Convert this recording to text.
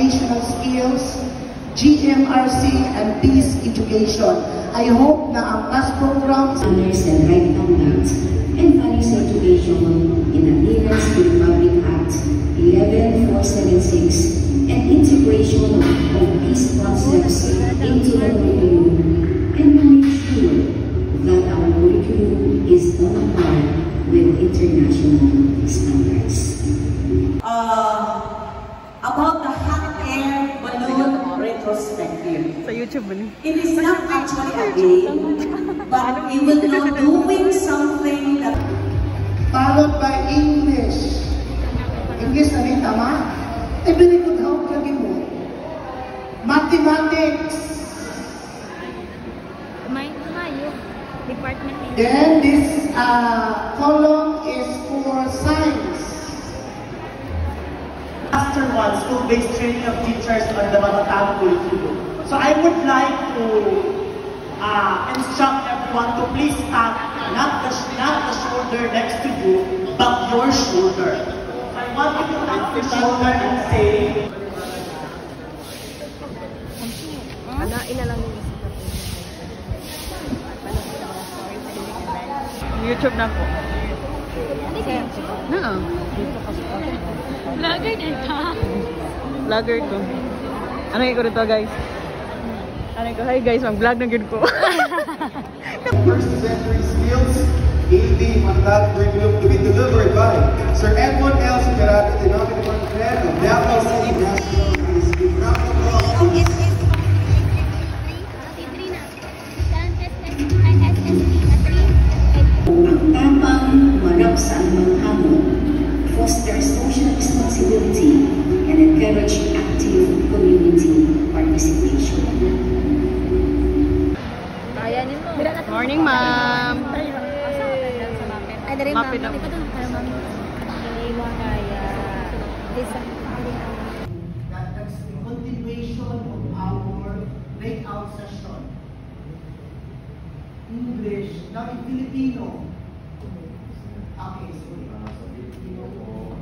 vocational skills, GMRC, and peace education. I hope na ang PAS programs understand right conduct and values education in adherence to the Public Act 11476 and integration of these concepts into the curriculum, and to make sure that our curriculum is on par with international standards. About the hot air balloon retrospective. Sa YouTube ba ni? It is not actually a game, but we will know doing something that... followed by English. English na rin tama? Eh, very good how lagi mo. Mathematics. May kayo. Department. Then this column is for science. Master 1, school-based training of teachers on the Matatag curriculum. So I would like to instruct everyone to please stand, not the shoulder next to you, but your shoulder. So I want you to tap your shoulder and say, YouTube na po. Na. Vlogger din ka. Vlogger ko. Ano ko rito, guys? Ano ko? Hi guys, mag-vlog na gud ko. First century skills, AD Matatag curriculum to be delivered by Sir Edmund L. Sicarate, the Nominal Head of Davao City National University. Ang tamang marap sa anumang hamon, foster social responsibility, and encourage active community participation. Morning, ma'am. Ay, dari ma'am. Mapit na. Ito doon. Ano, ma'am? Iwa kaya. That's the continuation of our breakout session. English, now in Filipino. Okay, so Filipino po.